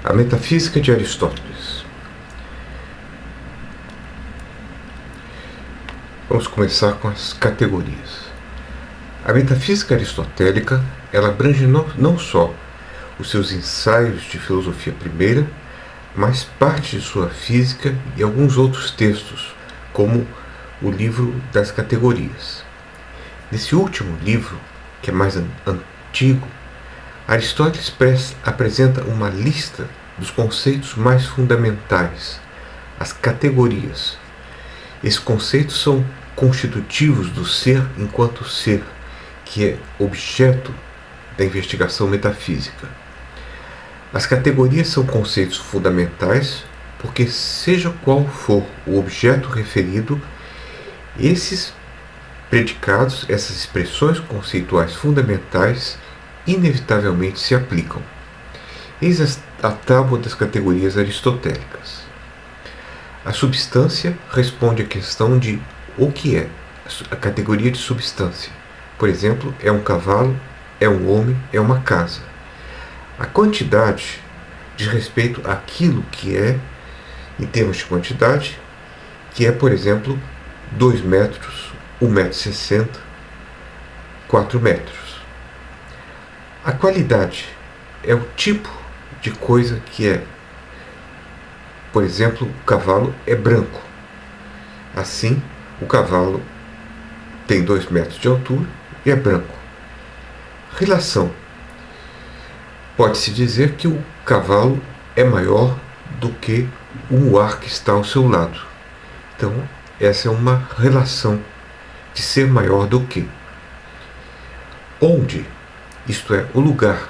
A metafísica de Aristóteles. Vamos começar com as categorias. A metafísica aristotélica, ela abrange não só os seus ensaios de filosofia primeira, mas parte de sua física e alguns outros textos, como o livro das categorias. Nesse último livro, que é mais antigo, Aristóteles apresenta uma lista dos conceitos mais fundamentais, as categorias. Esses conceitos são constitutivos do ser enquanto ser, que é objeto da investigação metafísica. As categorias são conceitos fundamentais porque, seja qual for o objeto referido, esses predicados, essas expressões conceituais fundamentais, inevitavelmente se aplicam. Eis a tábua das categorias aristotélicas. A substância responde à questão de o que é, a categoria de substância. Por exemplo, é um cavalo, é um homem, é uma casa. A quantidade diz respeito àquilo que é, em termos de quantidade, que é, por exemplo, 2 metros, 1,60 m, 4 metros. A qualidade é o tipo de coisa que é. Por exemplo, o cavalo é branco. Assim, o cavalo tem 2 metros de altura e é branco. Relação. Pode-se dizer que o cavalo é maior do que o ar que está ao seu lado. Então, essa é uma relação de ser maior do que. Onde, isto é, o lugar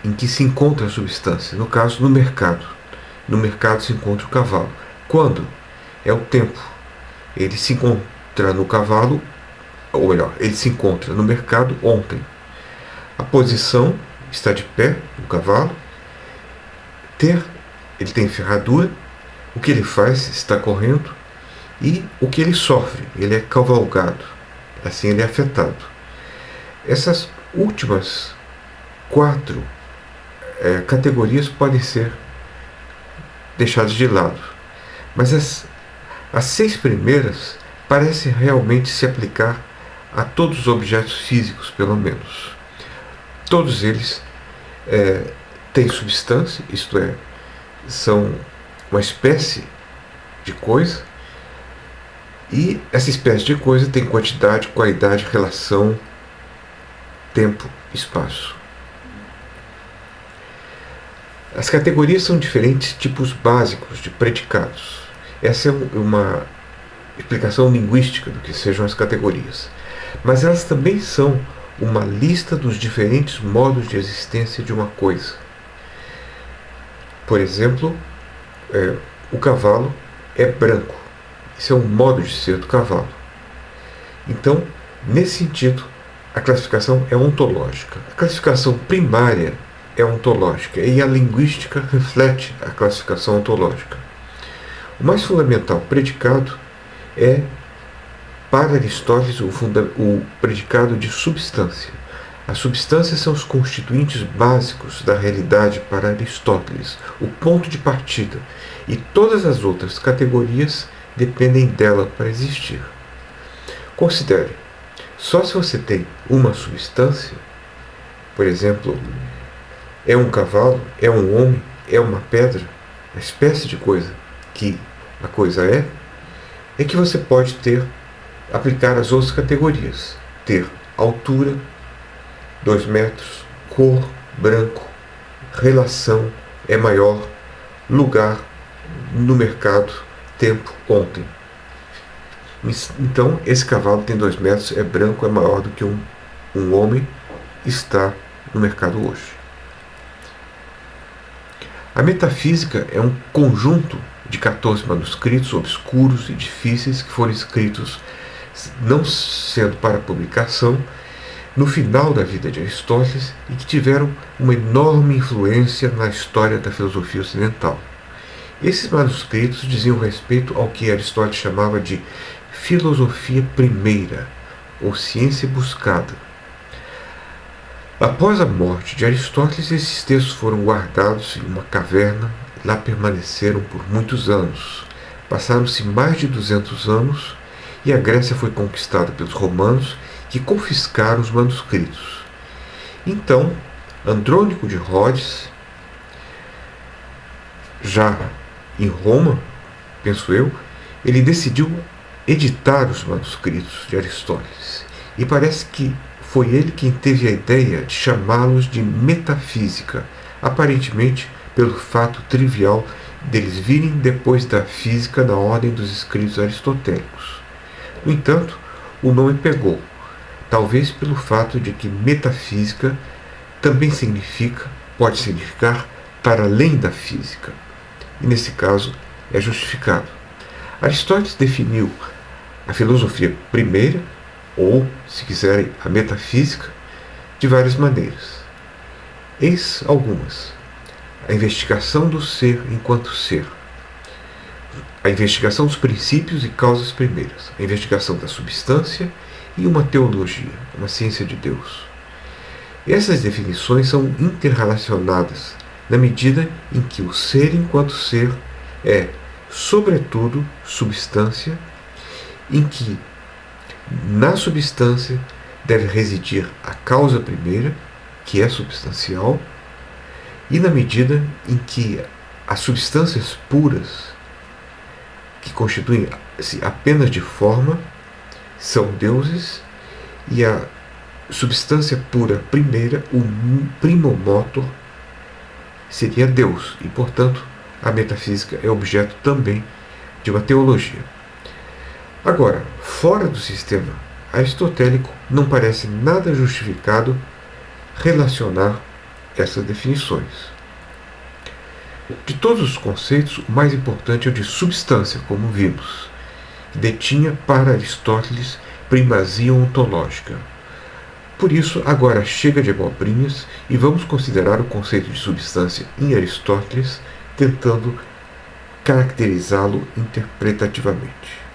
em que se encontra a substância, no caso, no mercado. No mercado se encontra o cavalo. Quando? É o tempo. Ele se encontra no cavalo, ou melhor, ele se encontra no mercado ontem. A posição, está de pé, o cavalo. Ele tem ferradura. O que ele faz, está correndo. E o que ele sofre, ele é cavalgado. Assim ele é afetado. Essas últimas 4 categorias podem ser deixadas de lado. Mas as 6 primeiras parecem realmente se aplicar a todos os objetos físicos, pelo menos. Todos eles têm substância, isto é, são uma espécie de coisa, e essa espécie de coisa tem quantidade, qualidade, relação, tempo, espaço. As categorias são diferentes tipos básicos de predicados. Essa é uma explicação linguística do que sejam as categorias. Mas elas também são uma lista dos diferentes modos de existência de uma coisa. Por exemplo, o cavalo é branco. Isso é um modo de ser do cavalo. Então, nesse sentido, a classificação é ontológica. A classificação primária é ontológica e a linguística reflete a classificação ontológica. O mais fundamental predicado é, para Aristóteles, o predicado de substância. As substâncias são os constituintes básicos da realidade para Aristóteles, o ponto de partida, e todas as outras categorias dependem dela para existir. Considere, só se você tem uma substância, por exemplo, é um cavalo, é um homem, é uma pedra, a espécie de coisa que a coisa é que você pode aplicar as outras categorias. Ter altura, 2 metros, cor, branco, relação, é maior, lugar, no mercado, tempo, ontem. Então, esse cavalo tem 2 metros, é branco, é maior do que um homem, está no mercado hoje. A metafísica é um conjunto de 14 manuscritos obscuros e difíceis que foram escritos, não sendo para publicação, no final da vida de Aristóteles e que tiveram uma enorme influência na história da filosofia ocidental. Esses manuscritos diziam respeito ao que Aristóteles chamava de filosofia primeira, ou ciência buscada. Após a morte de Aristóteles, esses textos foram guardados em uma caverna e lá permaneceram por muitos anos. Passaram-se mais de 200 anos e a Grécia foi conquistada pelos romanos, que confiscaram os manuscritos. Então, Andrônico de Rhodes, já em Roma, penso eu, ele decidiu editar os manuscritos de Aristóteles. E parece que foi ele quem teve a ideia de chamá-los de metafísica, aparentemente pelo fato trivial deles virem depois da física na ordem dos escritos aristotélicos. No entanto, o nome pegou, talvez pelo fato de que metafísica também pode significar para além da física. E nesse caso é justificado. Aristóteles definiu a filosofia primeira, ou, se quiserem, a metafísica, de várias maneiras. Eis algumas: a investigação do ser enquanto ser, a investigação dos princípios e causas primeiras, a investigação da substância e uma teologia, uma ciência de Deus. Essas definições são interrelacionadas na medida em que o ser enquanto ser é, sobretudo, substância, em que na substância deve residir a causa primeira, que é substancial, e na medida em que as substâncias puras, que constituem-se apenas de forma, são deuses, e a substância pura primeira, o primo motor, seria Deus, e portanto a metafísica é objeto também de uma teologia. Agora, fora do sistema aristotélico, não parece nada justificado relacionar essas definições. De todos os conceitos, o mais importante é o de substância, como vimos, que detinha para Aristóteles primazia ontológica. Por isso, agora chega de abobrinhas e vamos considerar o conceito de substância em Aristóteles, tentando caracterizá-lo interpretativamente.